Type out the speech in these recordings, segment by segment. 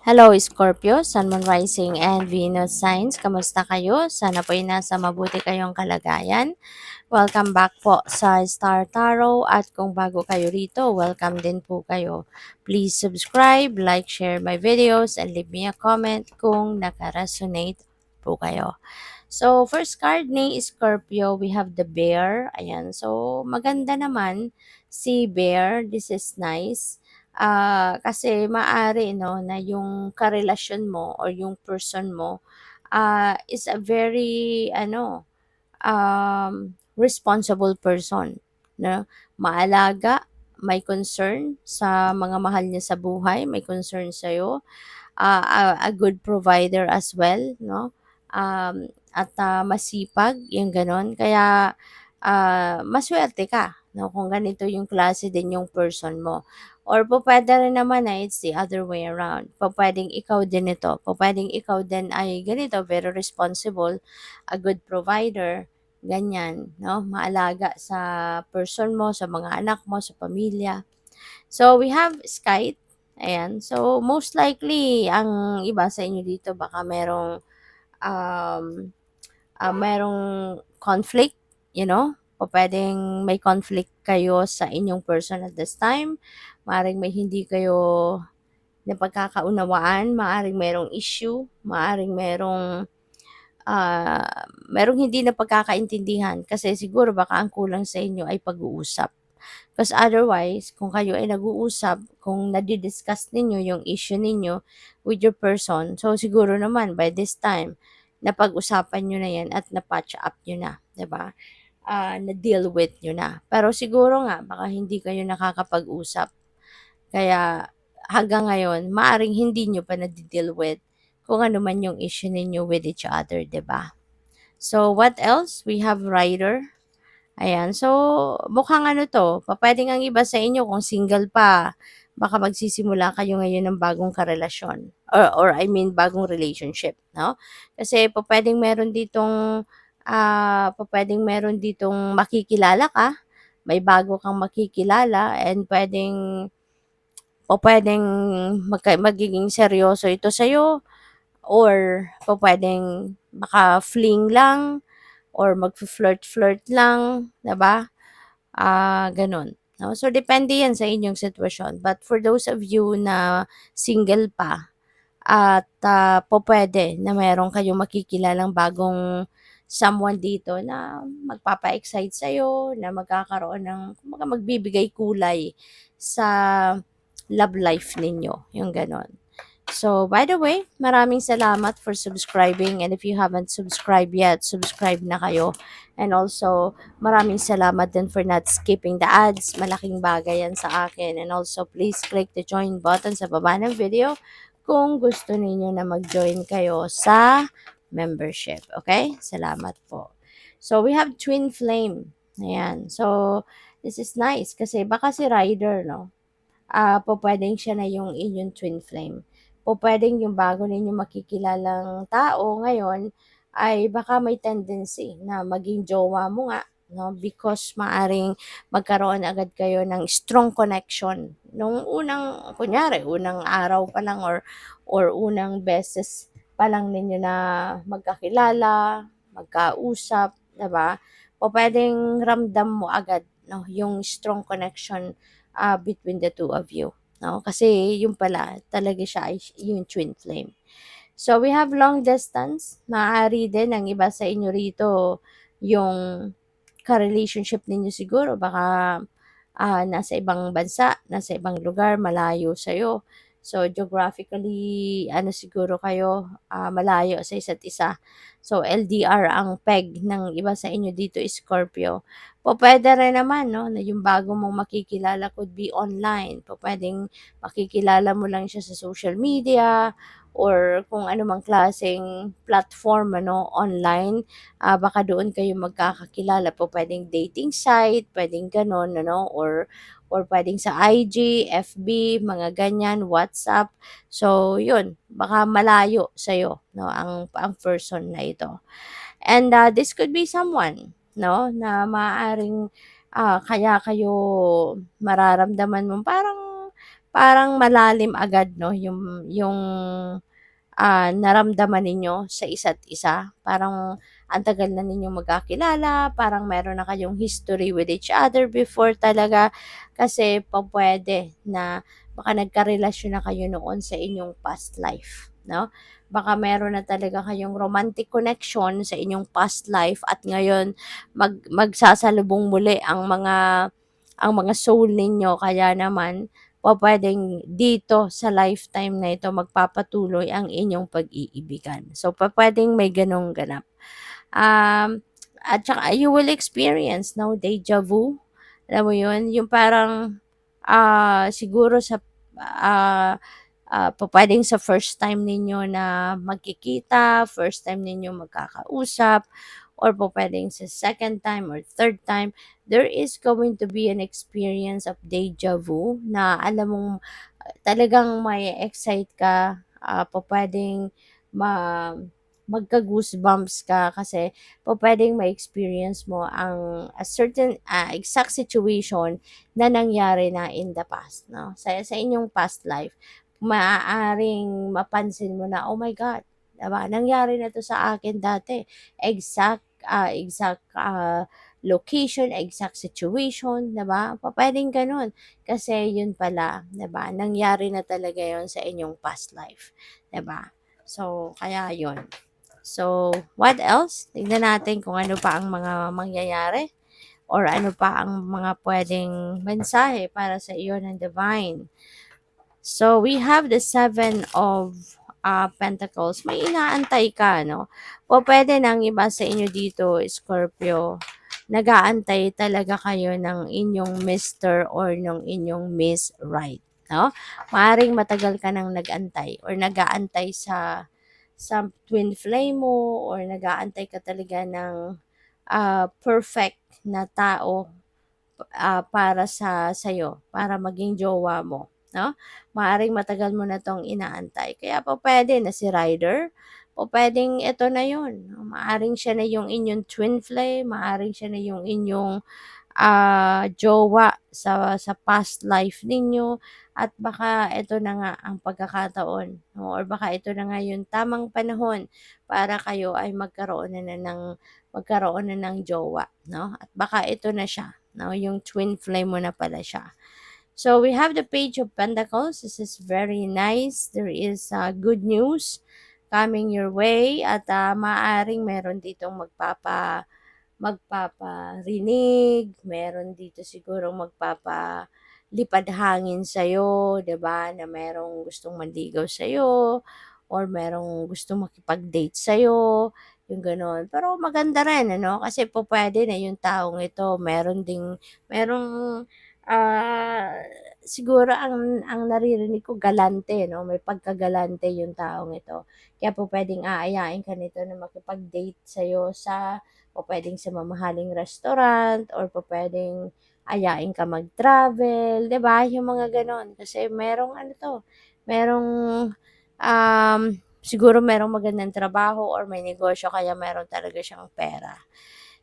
Hello Scorpio, Sun, Moon Rising and Venus signs. Kamusta kayo? Sana po ay nasa mabuti kayong kalagayan. Welcome back po sa Star Tarot at kung bago kayo rito, welcome din po kayo. Please subscribe, like, share my videos and leave me a comment kung naka-resonate po kayo. So, first card ni Scorpio, we have the bear. Ayan. So, maganda naman si bear. This is nice. Kasi maari no na yung karelasyon mo or yung person mo is a very responsible person, no? Maalaga, may concern sa mga mahal niya sa buhay, may concern sa iyo, a good provider as well, no? At masipag, yung ganon. Kaya maswerte ka, no? Kung ganito yung klase din yung person mo. Or po pwede rin naman na it's the other way around. Po pwedeng ikaw din ito. Po pwedeng ikaw din ay ganito, very responsible, a good provider, ganyan, no? Maalaga sa person mo, sa mga anak mo, sa pamilya. So, we have Skype. Ayan. So, most likely, ang iba sa inyo dito, baka um, merong conflict, you know? O pwedeng may conflict kayo sa inyong person at this time. Maaring may hindi kayo napagkakaunawaan, maaring merong issue, maaring merong hindi na pagkakaintindihan kasi siguro baka ang kulang sa inyo ay pag-uusap. Because otherwise, kung kayo ay nag-uusap, kung nadidiscuss ninyo yung issue ninyo with your person, so siguro naman by this time, napag-usapan nyo na yan at na-patch up nyo na, 'di ba? Na-deal with nyo na. Pero siguro nga, baka hindi kayo nakakapag-usap. Kaya hanggang ngayon, maaring hindi nyo pa na-deal with kung ano man yung issue ninyo with each other, 'di ba? So, what else? We have Rider. Ayan. So, mukhang ano 'to, pupuwedeng ang iba sa inyo kung single pa, baka magsisimula kayo ngayon ng bagong karelasyon or I mean bagong relationship, 'no? Kasi pupuwedeng meron ditong makikilala ka, may bago kang makikilala and pupuwedeng magiging seryoso ito sa'yo or pupuwedeng baka fling lang or magfi-flirt-flirt lang, 'di ba? Gano'n, 'no. So, depende 'yan sa inyong sitwasyon. But for those of you na single pa at pupuwede na meron kayong makikilalang bagong someone dito na magpapa-excite sa'yo, na magkakaroon ng kumbaga magbibigay kulay sa love life ninyo, yung gano'n. So, by the way, maraming salamat for subscribing and if you haven't subscribed yet, subscribe na kayo. And also, maraming salamat din for not skipping the ads. Malaking bagay yan sa akin. And also, please click the join button sa baba ng video kung gusto niyo na mag-join kayo sa membership. Okay? Salamat po. So, we have Twin Flame. Ayan. So, this is nice kasi baka si Rider, no? Pupuwedeng siya na yung inyong twin flame. Pupuwedeng yung bago ninyong makikilalang tao ngayon ay baka may tendency na maging jowa mo nga, 'no, because maaring magkaroon agad kayo ng strong connection nung unang araw pa lang or unang beses pa lang ninyo na magkakilala, magkausap, 'di ba? Pupuwedeng ramdam mo agad, 'no, yung strong connection between the two of you, 'no? Kasi yung pala talaga siya ay yung twin flame. So, we have long distance. Maaari din ang iba sa inyo rito yung ka-relationship ninyo siguro baka nasa ibang bansa, nasa ibang lugar, malayo sa'yo. So, geographically, ano siguro kayo, malayo sa isa't isa. So, LDR ang peg ng iba sa inyo dito, Scorpio. Pupuwede rin naman, no, na yung bago mong makikilala could be online. Pupuwedeng makikilala mo lang siya sa social media or kung ano mang klaseng platform, ano, online. Baka doon kayo magkakakilala. Pupuwedeng dating site, puwedeng gano'n, ano, or puwedeng sa IG, FB, mga ganyan, WhatsApp. So, yun, baka malayo sa'yo, no, ang person na ito. And this could be someone, no, na maaaring kaya kayo mararamdaman mo parang parang malalim agad 'no, yung naramdaman ninyo sa isa't isa. Parang ang tagal na ninyong magkakilala, parang meron na kayong history with each other before talaga. Kasi pupuwede na baka nagkarelasyon na kayo noon sa inyong past life, 'no? Baka meron na talaga kayong romantic connection sa inyong past life at ngayon magsasalubong muli ang mga soul ninyo. Kaya naman pupuwedeng dito sa lifetime na ito magpapatuloy ang inyong pag-iibigan. So, pupuwedeng may gano'ng ganap. At saka you will experience, 'no, deja vu. Alam mo 'yun, yung parang, siguro ah, pupuwedeng sa first time ninyo na magkikita, first time ninyo magkakausap, or pupuwedeng sa second time or third time, there is going to be an experience of deja vu na alam mong talagang mae-excite ka, pupuwedeng ma magka-goosebumps ka kasi pupuwedeng ma-experience mo a certain, exact situation na nangyari na in the past 'no, sa inyong past life. Maaaring mapansin mo na, "Oh my God, 'di ba, nangyari na 'to sa akin dati." Exact location, exact situation, 'di ba? Pupuwedeng gano'n. Kasi yun pala, 'di ba, nangyari na talaga yun sa inyong past life, 'di ba? So, kaya yun. So, what else? Tignan natin kung ano pa ang mga mangyayari or ano pa ang mga puwedeng mensahe para sa iyo ng divine. So, we have the 7 of Pentacles. May inaantay ka, no? O pwede ng iba sa inyo dito, Scorpio, nag-aantay talaga kayo ng inyong Mr. or ng inyong Miss Right, no? Maaring matagal ka nang nag-antay or nag-aantay sa twin flame mo or nag-aantay ka talaga ng perfect na tao para sa'yo, para maging jowa mo, 'no? Maaaring matagal mo na 'tong inaantay. Kaya pupuwede na si Rider, pupuwedeng ito na 'yun, maaaring siya na yung inyong twin flame, maaaring siya na yung inyong jowa sa past life ninyo at baka ito na nga ang pagkakataon, no, or baka ito na nga yung tamang panahon para kayo ay magkaroon na ng jowa, 'no? At baka ito na siya, 'no, yung twin flame mo na pala siya. So we have the Page of Pentacles. This is very nice. There is good news coming your way at maaring meron ditong magpaparinig, meron dito siguro magpapalipad hangin sa'yo, 'di ba, na merong gustong manligaw sa'yo or merong gustong makipag-date sa'yo, yung gano'n. Pero maganda rin ano, kasi pupuwede na yung taong ito merong, ah, siguro ang naririnig ko galante 'no, may pagkagalante yung taong ito. Kaya pupuwedeng aayain ka nito na makipag-date sa'yo pupuwedeng sa mamahaling restaurant or pupuwedeng ayain ka mag-travel, 'di ba, yung mga gano'n. Kasi merong ano 'to, merong, siguro merong magandang trabaho or may negosyo kaya meron talaga siyang pera.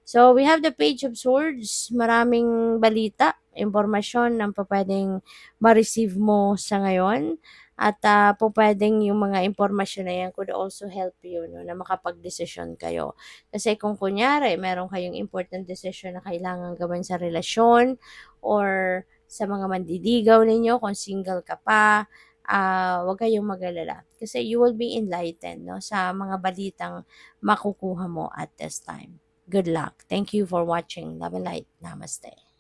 So, we have the Page of Swords, maraming balita, impormasyon na pupuwedeng ma-receive mo sa ngayon at pupuwedeng yung mga impormasyon na yan could also help you 'no, na makapagdesisyon kayo. Kasi kung kunyari meron kayong important decision na kailangan gawin sa relasyon or sa mga mandiligaw ninyo kung single ka pa, huwag kayong mag-alala kasi you will be enlightened 'no, sa mga balitang makukuha mo at this time. Good luck. Thank you for watching. Love and light. Namaste.